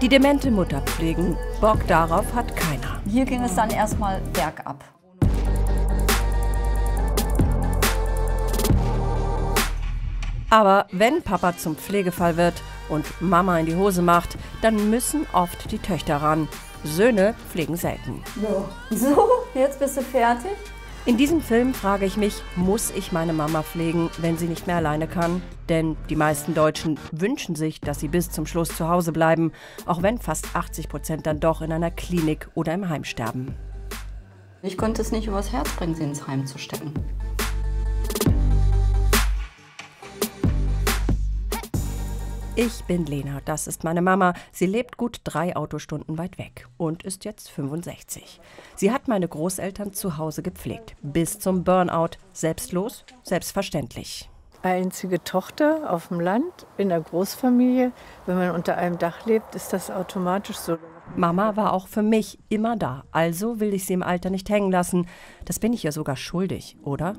Die demente Mutter pflegen, Bock darauf hat keiner. Hier ging es dann erstmal bergab. Aber wenn Papa zum Pflegefall wird und Mama in die Hose macht, dann müssen oft die Töchter ran. Söhne pflegen selten. So, jetzt bist du fertig? In diesem Film frage ich mich, muss ich meine Mama pflegen, wenn sie nicht mehr alleine kann? Denn die meisten Deutschen wünschen sich, dass sie bis zum Schluss zu Hause bleiben, auch wenn fast 80% dann doch in einer Klinik oder im Heim sterben. Ich konnte es nicht übers Herz bringen, sie ins Heim zu stecken. Ich bin Lena, das ist meine Mama. Sie lebt gut 3 Autostunden weit weg und ist jetzt 65. Sie hat meine Großeltern zu Hause gepflegt, bis zum Burnout. Selbstlos, selbstverständlich. Einzige Tochter auf dem Land, in der Großfamilie. Wenn man unter einem Dach lebt, ist das automatisch so. Mama war auch für mich immer da, also will ich sie im Alter nicht hängen lassen. Das bin ich ja sogar schuldig, oder?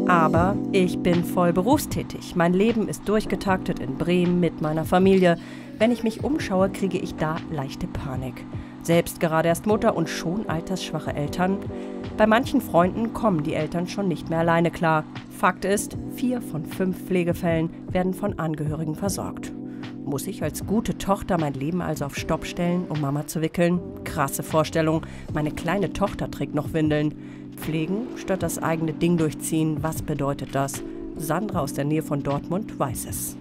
Aber ich bin voll berufstätig. Mein Leben ist durchgetaktet in Bremen mit meiner Familie. Wenn ich mich umschaue, kriege ich da leichte Panik. Selbst gerade erst Mutter und schon altersschwache Eltern. Bei manchen Freunden kommen die Eltern schon nicht mehr alleine klar. Fakt ist, 4 von 5 Pflegefällen werden von Angehörigen versorgt. Muss ich als gute Tochter mein Leben also auf Stopp stellen, um Mama zu wickeln? Krasse Vorstellung. Meine kleine Tochter trägt noch Windeln. Pflegen statt das eigene Ding durchziehen, was bedeutet das? Sandra aus der Nähe von Dortmund weiß es.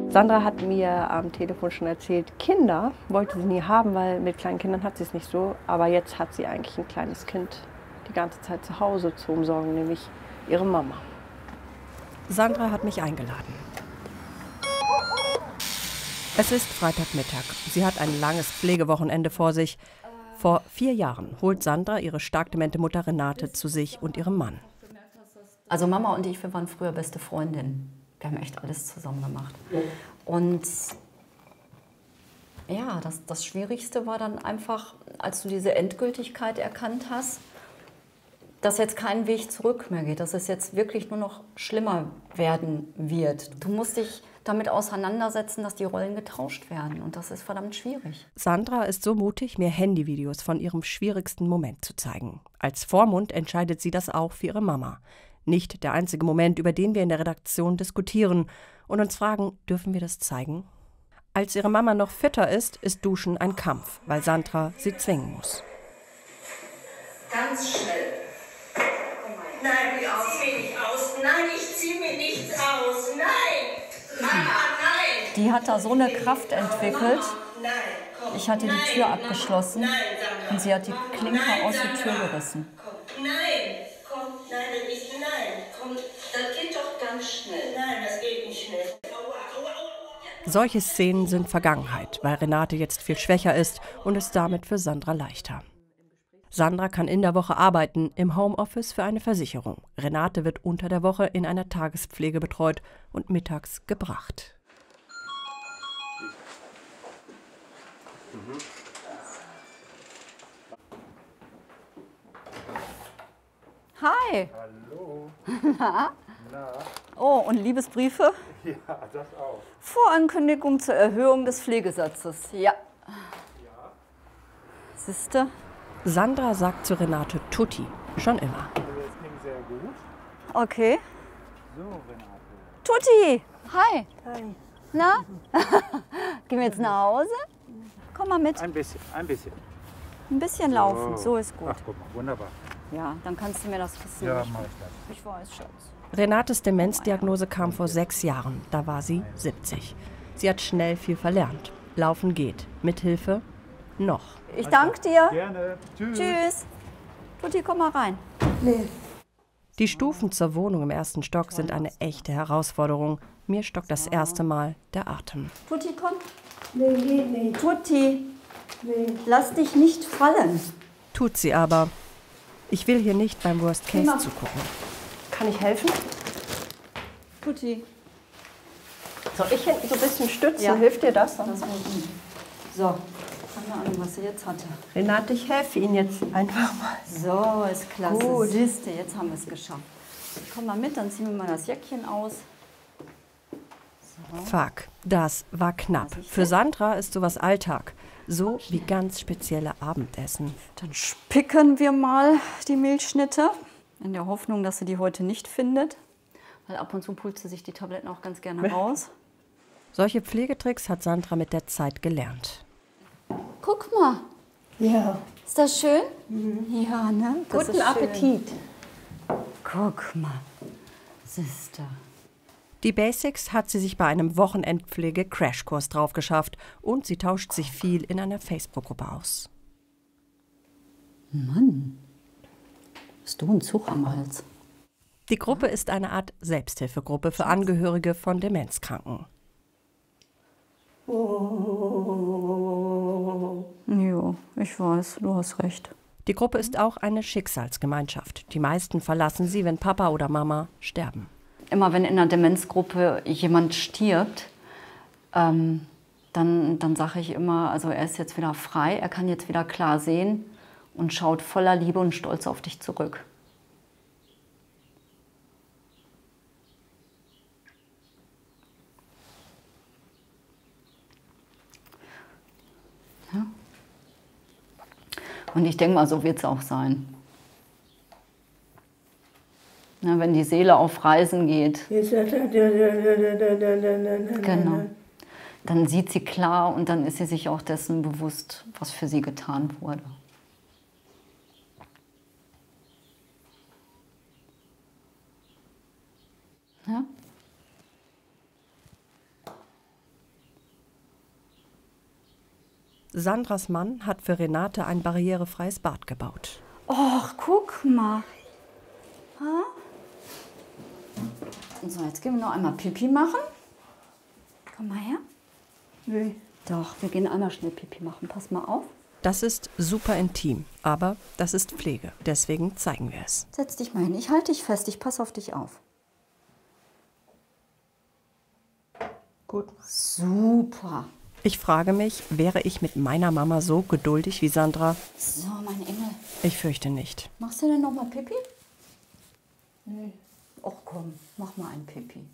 Sandra hat mir am Telefon schon erzählt, Kinder wollte sie nie haben, weil mit kleinen Kindern hat sie es nicht so. Aber jetzt hat sie eigentlich ein kleines Kind die ganze Zeit zu Hause zu umsorgen, nämlich ihre Mama. Sandra hat mich eingeladen. Es ist Freitagmittag. Sie hat ein langes Pflegewochenende vor sich. Vor 4 Jahren holt Sandra ihre stark demente Mutter Renate zu sich und ihrem Mann. Also Mama und ich, wir waren früher beste Freundinnen. Wir haben echt alles zusammen gemacht. Und ja, das Schwierigste war dann einfach, als du diese Endgültigkeit erkannt hast, dass jetzt kein Weg zurück mehr geht, dass es jetzt wirklich nur noch schlimmer werden wird. Du musst dich damit auseinandersetzen, dass die Rollen getauscht werden. Und das ist verdammt schwierig. Sandra ist so mutig, mir Handyvideos von ihrem schwierigsten Moment zu zeigen. Als Vormund entscheidet sie das auch für ihre Mama. Nicht der einzige Moment, über den wir in der Redaktion diskutieren und uns fragen, dürfen wir das zeigen? Als ihre Mama noch fitter ist Duschen ein Kampf, weil Sandra sie zwingen muss. Ganz schnell. Nein, ich zieh mir nicht aus. Nein, ich zieh mir nichts aus. Nein! Mama, nein! Die hat da so eine Kraft entwickelt. Nein, komm. Ich hatte die Tür abgeschlossen und sie hat die Klinke aus der Tür gerissen. Nein, komm, komm, das geht doch ganz schnell. Nein, das geht nicht schnell. Solche Szenen sind Vergangenheit, weil Renate jetzt viel schwächer ist und es damit für Sandra leichter. Sandra kann in der Woche arbeiten, im Homeoffice für eine Versicherung. Renate wird unter der Woche in einer Tagespflege betreut und mittags gebracht. Hi! Hallo. Na? Na? Oh, und Liebesbriefe? Ja, das auch. Vorankündigung zur Erhöhung des Pflegesatzes. Ja. Siehste? Sandra sagt zu Renate Tutti, schon immer. Das ging sehr gut. Okay. So, Renate. Tutti! Hi! Hi. Na? Gehen wir jetzt nach Hause? Komm mal mit. Ein bisschen, ein bisschen. Ein bisschen laufen, so ist gut. Ach, guck mal, wunderbar. Ja, dann kannst du mir das Kissen Ja, nicht. mach ich das. Ich weiß, Schatz. Renates Demenzdiagnose kam vor 6 Jahren, da war sie 70. Sie hat schnell viel verlernt. Laufen geht, mit Hilfe noch. Ich danke dir. Gerne. Tschüss. Tschüss. Tutti, komm mal rein. Die Stufen zur Wohnung im 1. Stock sind eine echte Herausforderung. Mir stockt das erste Mal der Atem. Tutti, komm. Nee. Tutti, lass dich nicht fallen. Tut sie aber. Ich will hier nicht beim Worst Case zugucken. Kann ich helfen? Tutti. Soll ich hinten so ein bisschen stützen? Ja. Hilft dir das? Das ist gut. So. Keine Ahnung, was sie jetzt hatte. Renate, ich helfe Ihnen jetzt einfach mal. So, ist klasse. Gut. Siehste, jetzt haben wir es geschafft. Komm mal mit, dann ziehen wir mal das Jäckchen aus. Fuck, das war knapp. Für Sandra ist sowas Alltag. So wie ganz spezielle Abendessen. Dann spicken wir mal die Milchschnitte, in der Hoffnung, dass sie die heute nicht findet. Weil ab und zu pult sie sich die Tabletten auch ganz gerne raus. Solche Pflegetricks hat Sandra mit der Zeit gelernt. Guck mal, Ja. ist das schön? Ja, ne? Das Guten ist schön. Appetit. Guck mal, Sister. Die Basics hat sie sich bei einem Wochenendpflege-Crashkurs drauf geschafft und sie tauscht sich viel in einer Facebook-Gruppe aus. Mann, bist du ein Zug am Hals? Die Gruppe ist eine Art Selbsthilfegruppe für Angehörige von Demenzkranken. Jo, ich weiß, du hast recht. Die Gruppe ist auch eine Schicksalsgemeinschaft. Die meisten verlassen sie, wenn Papa oder Mama sterben. Immer wenn in einer Demenzgruppe jemand stirbt, dann sage ich immer, also er ist jetzt wieder frei, er kann jetzt wieder klar sehen und schaut voller Liebe und Stolz auf dich zurück. Ja. Und ich denke mal, so wird es auch sein. Na, wenn die Seele auf Reisen geht, genau, dann sieht sie klar und dann ist sie sich auch dessen bewusst, was für sie getan wurde. Ja? Sandras Mann hat für Renate ein barrierefreies Bad gebaut. Och, guck mal. Ha? Und so, jetzt gehen wir noch einmal Pipi machen. Komm mal her. Nee. Doch, wir gehen einmal schnell Pipi machen. Pass mal auf. Das ist super intim, aber das ist Pflege. Deswegen zeigen wir es. Setz dich mal hin. Ich halte dich fest. Ich passe auf dich auf. Gut. Super. Ich frage mich, wäre ich mit meiner Mama so geduldig wie Sandra? So, mein Engel. Ich fürchte nicht. Machst du denn noch mal Pipi? Nee. Och komm, mach mal ein Pipi.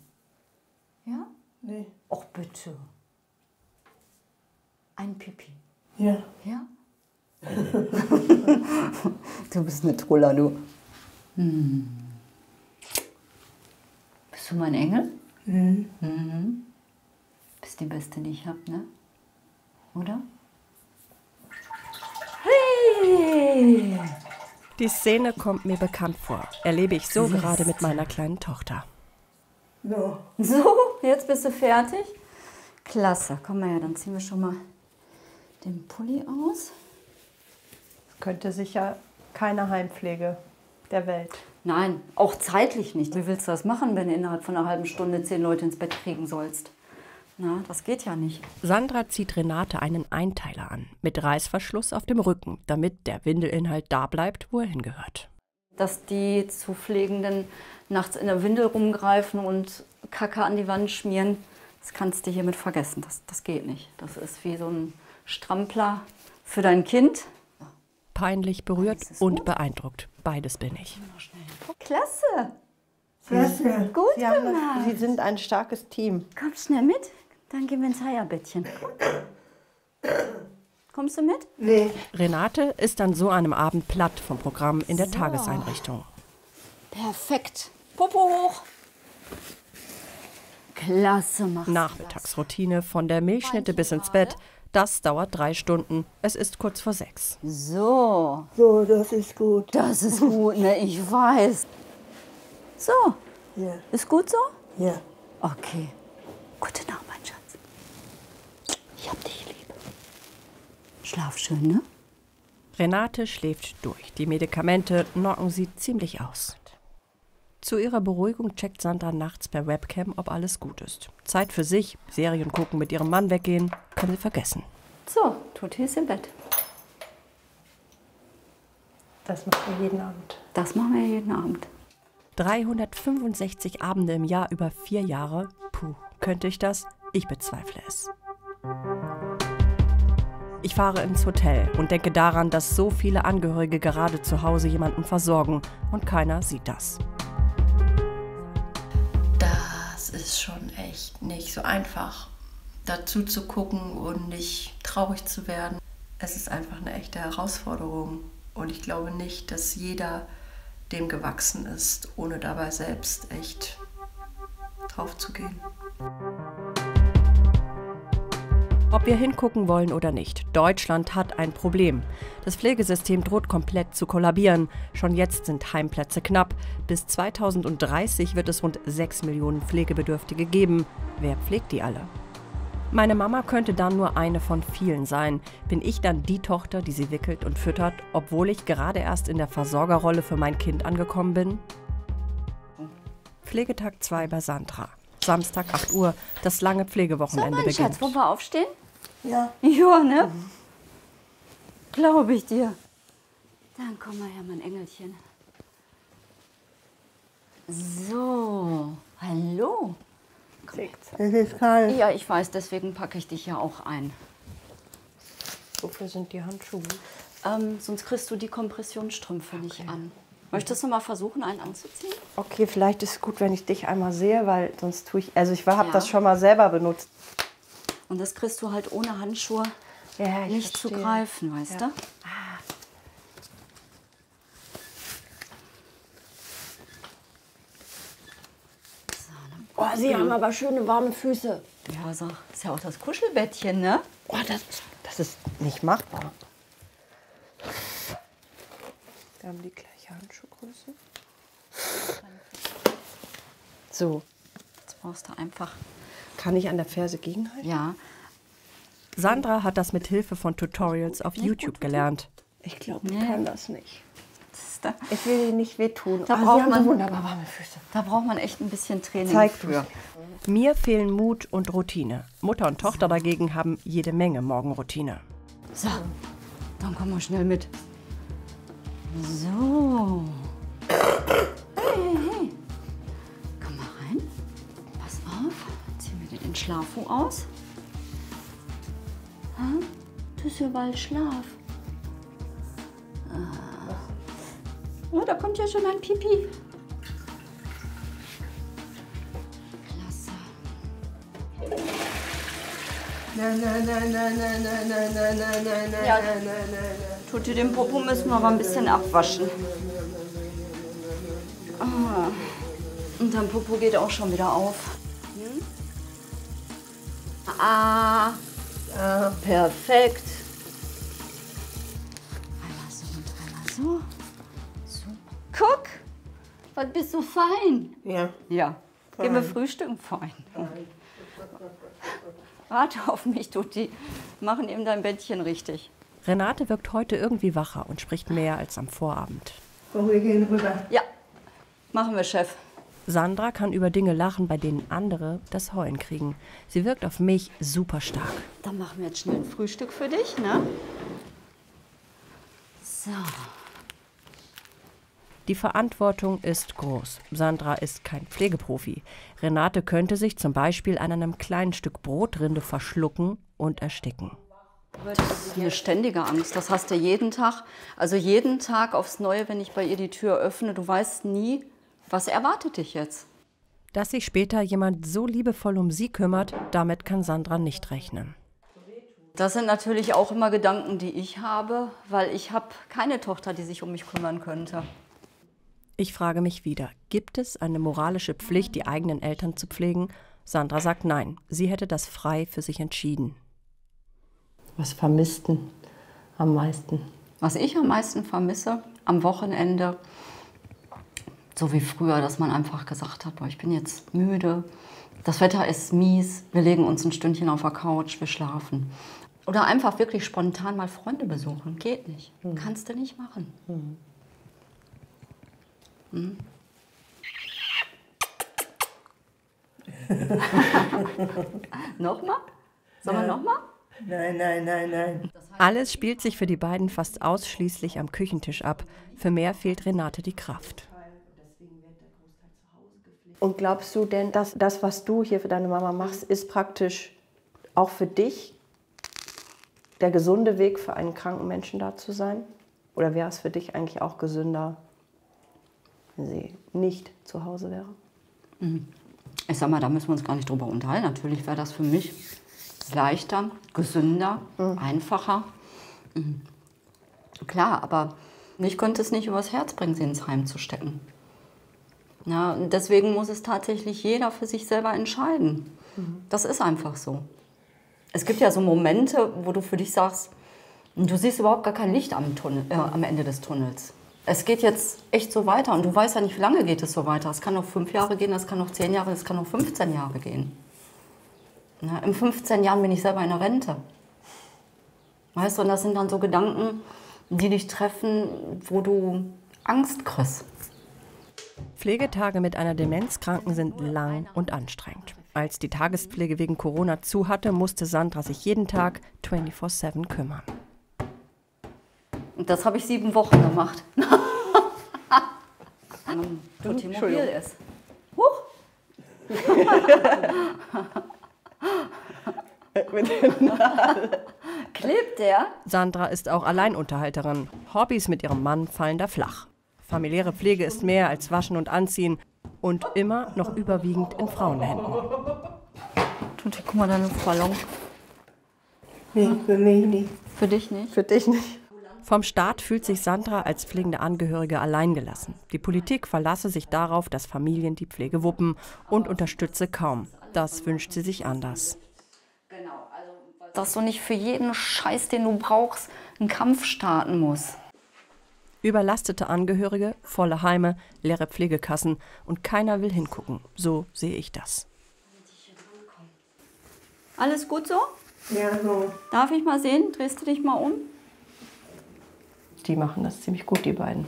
Ja? Nee. Och bitte. Ein Pipi. Ja. Ja? Du bist eine Troller, du. Bist du mein Engel? Mhm. Bist die Beste, die ich hab, ne? Oder? Hey! Die Szene kommt mir bekannt vor. Erlebe ich so gerade mit meiner kleinen Tochter. No. So, jetzt bist du fertig? Klasse. Komm mal her, dann ziehen wir schon mal den Pulli aus. Könnte sicher keine Heimpflege der Welt. Nein, auch zeitlich nicht. Wie willst du das machen, wenn du innerhalb von einer halben Stunde 10 Leute ins Bett kriegen sollst? Na, das geht ja nicht. Sandra zieht Renate einen Einteiler an, mit Reißverschluss auf dem Rücken, damit der Windelinhalt da bleibt, wo er hingehört. Dass die zu Pflegenden nachts in der Windel rumgreifen und Kacke an die Wand schmieren, das kannst du hiermit vergessen. Das geht nicht. Das ist wie so ein Strampler für dein Kind. Peinlich berührt und beeindruckt. Beides bin ich. Klasse. Klasse. Gut Sie haben gemacht. Sie sind ein starkes Team. Komm schnell mit, dann gehen wir ins Eierbettchen. Kommst du mit? Nee. Renate ist an so einem Abend platt vom Programm in der Tageseinrichtung. Perfekt. Popo hoch. Klasse macht. Nachmittagsroutine von der Milchschnitte bis ins Bett. Das dauert 3 Stunden. Es ist kurz vor 6. So, So, das ist gut. das ist gut, ne? Ich weiß. So, Ja. ist gut so? Ja. Okay. Gute Nacht, mein Schatz. Ich hab dich lieb. Schlaf schön, ne? Renate schläft durch. Die Medikamente knocken sie ziemlich aus. Zu ihrer Beruhigung checkt Sandra nachts per Webcam, ob alles gut ist. Zeit für sich, Serien gucken, mit ihrem Mann weggehen, kann sie vergessen. So, Tutti ist im Bett. Das machen wir jeden Abend. Das machen wir jeden Abend. 365 Abende im Jahr über 4 Jahre. Puh, könnte ich das? Ich bezweifle es. Ich fahre ins Hotel und denke daran, dass so viele Angehörige gerade zu Hause jemanden versorgen und keiner sieht das. Das ist schon echt nicht so einfach, dazu zu gucken und nicht traurig zu werden. Es ist einfach eine echte Herausforderung und ich glaube nicht, dass jeder dem gewachsen ist, ohne dabei selbst echt drauf zu gehen. Ob wir hingucken wollen oder nicht, Deutschland hat ein Problem. Das Pflegesystem droht komplett zu kollabieren. Schon jetzt sind Heimplätze knapp. Bis 2030 wird es rund 6 Millionen Pflegebedürftige geben. Wer pflegt die alle? Meine Mama könnte dann nur eine von vielen sein. Bin ich dann die Tochter, die sie wickelt und füttert, obwohl ich gerade erst in der Versorgerrolle für mein Kind angekommen bin? Pflegetag 2 bei Sandra. Samstag 8 Uhr, das lange Pflegewochenende beginnt. Schatz, wollen wir aufstehen? Ja. Ja, ne? Glaube ich dir. Dann komm mal her, mein Engelchen. So, hallo. Es ist kalt. Ja, ich weiß, deswegen packe ich dich ja auch ein. Wofür sind die Handschuhe? Sonst kriegst du die Kompressionsstrümpfe nicht an. Möchtest du mal versuchen, einen anzuziehen? Okay, vielleicht ist es gut, wenn ich dich einmal sehe, weil sonst tue ich... Also ich habe Ja. das schon mal selber benutzt. Und das kriegst du halt ohne Handschuhe Ja, nicht zu greifen, weißt du? Oh, Sie haben aber schöne warme Füße. Ja, sag, ist ja auch das Kuschelbettchen, ne? Oh, das ist nicht machbar. Wir haben die gleiche Handschuhgröße. So, Jetzt brauchst du einfach, kann ich an der Ferse gegenhalten? ja. Sandra hat das mit Hilfe von Tutorials auf YouTube gelernt. Ich glaube, ich kann das nicht. Siehste? Ich will Ihnen nicht wehtun. Da Sie braucht haben so man- wunderbar warme Füße. Da braucht man echt ein bisschen Training Zeig für. Mir fehlen Mut und Routine. Mutter und Tochter dagegen haben jede Menge Morgenroutine. So, dann komm mal schnell mit. So. Hey. Komm mal rein. Pass auf. Ziehen wir dir den Schlafo aus. Das ist ja bald Schlaf. Oh, da kommt ja schon ein Pipi. Klasse. Ja, tut dir den Popo, müssen wir aber ein bisschen abwaschen. Ah. Und dein Popo geht auch schon wieder auf. Perfekt. Einmal so und einmal so. So. Guck, was bist du fein. Ja. Ja, gehen wir frühstücken, fein. Warte auf mich, Tutti. Machen ihm dein Bettchen richtig. Renate wirkt heute irgendwie wacher und spricht mehr als am Vorabend. Komm, wir gehen rüber. Ja, machen wir, Chef. Sandra kann über Dinge lachen, bei denen andere das Heulen kriegen. Sie wirkt auf mich super stark. Dann machen wir jetzt schnell ein Frühstück für dich, ne? So. Die Verantwortung ist groß. Sandra ist kein Pflegeprofi. Renate könnte sich zum Beispiel an einem kleinen Stück Brotrinde verschlucken und ersticken. Das ist eine ständige Angst. Das hast du jeden Tag. Also jeden Tag aufs Neue, wenn ich bei ihr die Tür öffne. Du weißt nie, was erwartet dich jetzt. Dass sich später jemand so liebevoll um sie kümmert, damit kann Sandra nicht rechnen. Das sind natürlich auch immer Gedanken, die ich habe, weil ich habe keine Tochter, die sich um mich kümmern könnte. Ich frage mich wieder, gibt es eine moralische Pflicht, die eigenen Eltern zu pflegen? Sandra sagt nein, sie hätte das frei für sich entschieden. Was vermissten am meisten? Was ich am meisten vermisse, am Wochenende, so wie früher, dass man einfach gesagt hat, boah, ich bin jetzt müde, das Wetter ist mies, wir legen uns ein Stündchen auf der Couch, wir schlafen. Oder einfach wirklich spontan mal Freunde besuchen. Geht nicht. Kannst du nicht machen. Nochmal? Sollen wir nochmal? Nein, nein, nein, nein. Alles spielt sich für die beiden fast ausschließlich am Küchentisch ab. Für mehr fehlt Renate die Kraft. Und glaubst du denn, dass das, was du hier für deine Mama machst, ist praktisch auch für dich der gesunde Weg für einen kranken Menschen da zu sein? Oder wäre es für dich eigentlich auch gesünder, wenn sie nicht zu Hause wäre? Ich sag mal, da müssen wir uns gar nicht drüber unterhalten. Natürlich wäre das für mich leichter, gesünder, einfacher. Klar, aber ich könnte es nicht übers Herz bringen, sie ins Heim zu stecken. Ja, und deswegen muss es tatsächlich jeder für sich selber entscheiden. Das ist einfach so. Es gibt ja so Momente, wo du für dich sagst, du siehst überhaupt gar kein Licht am Ende des Tunnels. Es geht jetzt echt so weiter und du weißt ja nicht, wie lange geht es so weiter. Es kann noch 5 Jahre gehen, es kann noch 10 Jahre, es kann noch 15 Jahre gehen. Na, in 15 Jahren bin ich selber in der Rente. Weißt du, und das sind dann so Gedanken, die dich treffen, wo du Angst kriegst. Pflegetage mit einer Demenzkranken sind lang und anstrengend. Als die Tagespflege wegen Corona zu hatte, musste Sandra sich jeden Tag 24/7 kümmern. Und das habe ich 7 Wochen gemacht. Wo T-Mobil ist. Huch! Klebt der? Sandra ist auch Alleinunterhalterin. Hobbys mit ihrem Mann fallen da flach. Familiäre Pflege ist mehr als Waschen und Anziehen und immer noch überwiegend in Frauenhänden. Tutti, guck mal, deine Ballon. Nee, für mich nicht. Für dich nicht? Für dich nicht. Vom Staat fühlt sich Sandra als pflegende Angehörige alleingelassen. Die Politik verlasse sich darauf, dass Familien die Pflege wuppen und unterstütze kaum. Das wünscht sie sich anders. Dass du nicht für jeden Scheiß, den du brauchst, einen Kampf starten musst. Überlastete Angehörige, volle Heime, leere Pflegekassen und keiner will hingucken. So sehe ich das. Alles gut so? Ja, so. Darf ich mal sehen? Drehst du dich mal um? Die machen das ziemlich gut, die beiden.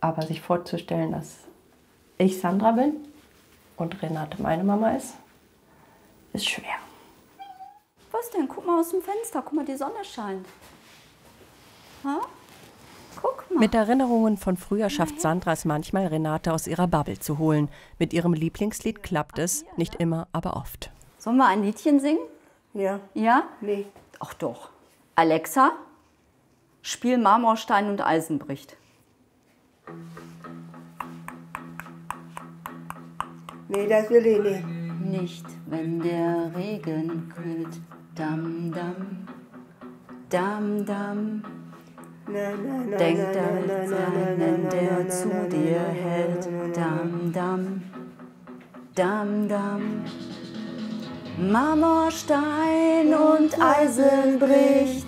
Aber sich vorzustellen, dass ich Sandra bin und Renate meine Mama ist schwer. Was denn? Guck mal aus dem Fenster. Guck mal, die Sonne scheint. Ha? Guck mal. Mit Erinnerungen von früher schafft Sandra es manchmal, Renate aus ihrer Bubble zu holen. Mit ihrem Lieblingslied klappt es, nicht immer, aber oft. Sollen wir ein Liedchen singen? Ja. Ja? Nee. Ach doch. Alexa, spiel Marmorstein und Eisen bricht. Nee, das will ich nicht. Nicht, wenn der Regen quillt. Dam, dam, dam, dam. Nein, Denk an seinen, der zu dir hält. Dam, dam, dam, dam. Marmorstein und Eisen bricht,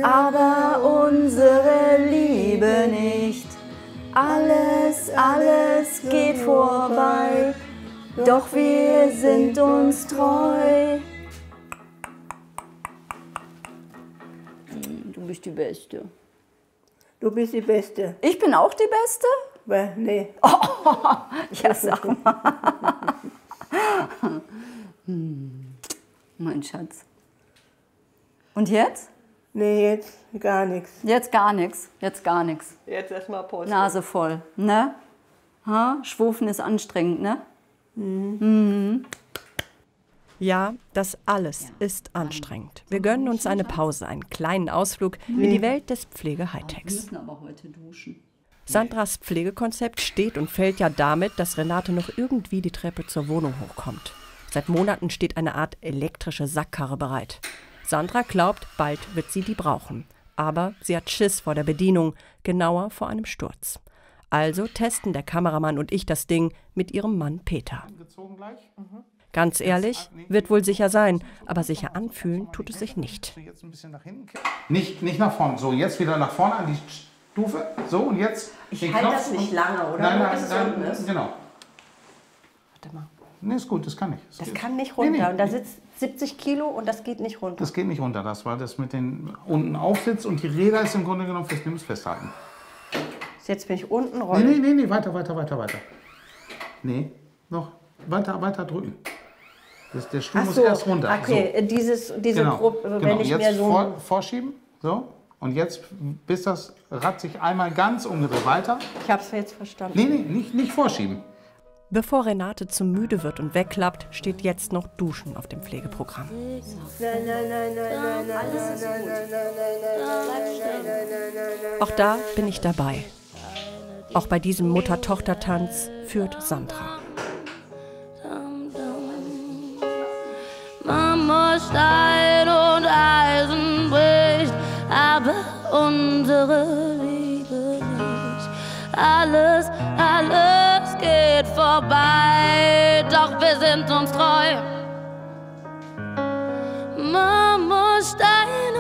aber unsere Liebe nicht. Alles, alles geht vorbei, doch wir sind uns treu. Du bist die Beste. Du bist die Beste. Ich bin auch die Beste? Nee. Ja, sag mal. Mein Schatz. Und jetzt? Nee, jetzt gar nichts. Jetzt gar nichts. Jetzt gar nichts. Jetzt erstmal Pause. Nase voll, ne? Ha? Schwufen ist anstrengend, ne? Ja, das alles ist anstrengend. Wir gönnen uns eine Pause, einen kleinen Ausflug in die Welt des Wir Pflege-Hightechs. müssen aber heute duschen. Sandras Pflegekonzept steht und fällt ja damit, dass Renate noch irgendwie die Treppe zur Wohnung hochkommt. Seit Monaten steht eine Art elektrische Sackkarre bereit. Sandra glaubt, bald wird sie die brauchen. Aber sie hat Schiss vor der Bedienung, genauer vor einem Sturz. Also testen der Kameramann und ich das Ding mit ihrem Mann Peter. Ganz ehrlich, wird wohl sicher sein, aber sicher anfühlen tut es sich nicht. Jetzt ein bisschen nach hinten. Nicht nach vorne. So, jetzt wieder nach vorne an die Stufe. So, und jetzt den halte Knopf. das nicht lange, oder? Nein, Nur nein, bis es nein, unten ist. genau. Warte mal. Nee, ist gut, das kann ich. Das geht. kann nicht runter. Nee, Und da sitzt 70 Kilo und das geht nicht runter. Das geht nicht runter. Das war das mit den unten Aufsitz und die Räder ist im Grunde genommen fürs Nimmens festhalten. Jetzt bin ich unten rollen. Nee, weiter. Nee, noch weiter drücken. Der Stuhl Ach muss so, erst runter. okay, diese Genau, Gruppe, wenn genau. ich Jetzt mir so... vorschieben, so. Und jetzt, bis das Rad sich einmal ganz umgedreht, weiter. Ich habe es jetzt verstanden. Nee, nicht vorschieben. Bevor Renate zu müde wird und wegklappt, steht jetzt noch Duschen auf dem Pflegeprogramm. Nein, nein, nein, nein, nein, nein, Alles ist nein, gut. nein, nein, nein, nein, nein. Auch da bin ich dabei. Auch bei diesem Mutter-Tochter-Tanz führt Sandra. Mama, Stein und Eisen bricht, aber unsere Liebe nicht. Alles, alles geht vorbei, doch wir sind uns treu. Mama, Stein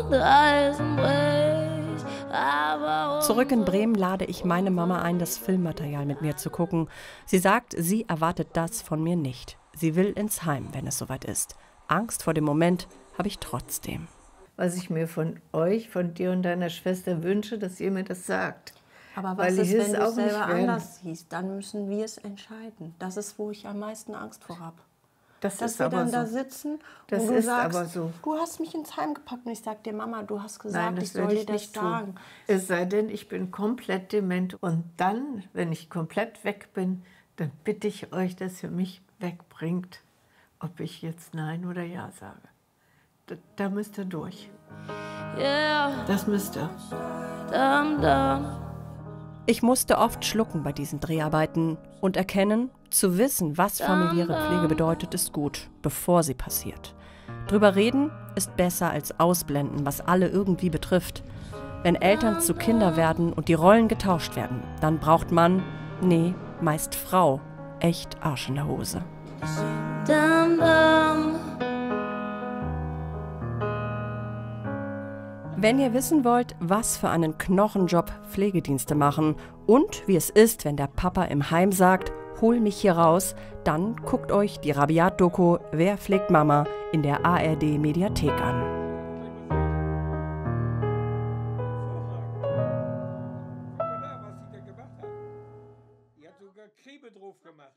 und Eisen bricht, aber Zurück in Bremen lade ich meine Mama ein, das Filmmaterial mit mir zu gucken. Sie sagt, sie erwartet das von mir nicht. Sie will ins Heim, wenn es soweit ist. Angst vor dem Moment habe ich trotzdem. Was ich mir von euch, von dir und deiner Schwester wünsche, dass ihr mir das sagt. Aber Weil was ist, ich es wenn du auch es nicht selber werde. anders siehst? Dann müssen wir es entscheiden. Das ist, wo ich am meisten Angst vor habe. Das Dass ist wir aber dann so. da sitzen Das und du ist sagst, aber so. du hast mich ins Heim gepackt und ich sag dir, Mama, du hast gesagt, Nein, ich das soll werde dir ich das nicht sagen. tun. Es sei denn, ich bin komplett dement. Und dann, wenn ich komplett weg bin, dann bitte ich euch, dass ihr mich wegbringt, ob ich jetzt Nein oder Ja sage. Da müsst ihr durch. yeah, Das müsst ihr. dum dum. Ich musste oft schlucken bei diesen Dreharbeiten und erkennen, zu wissen, was familiäre Pflege bedeutet, ist gut, bevor sie passiert. Drüber reden ist besser als ausblenden, was alle irgendwie betrifft. Wenn Eltern zu Kinder werden und die Rollen getauscht werden, dann braucht man, nee, meist Frau, echt Arsch in der Hose. Dum dum. Wenn ihr wissen wollt, was für einen Knochenjob Pflegedienste machen und wie es ist, wenn der Papa im Heim sagt, hol mich hier raus, dann guckt euch die Rabiat-Doku Wer pflegt Mama in der ARD-Mediathek an. Was sie da gemacht hat. Die hat sogar Kriebe drauf gemacht.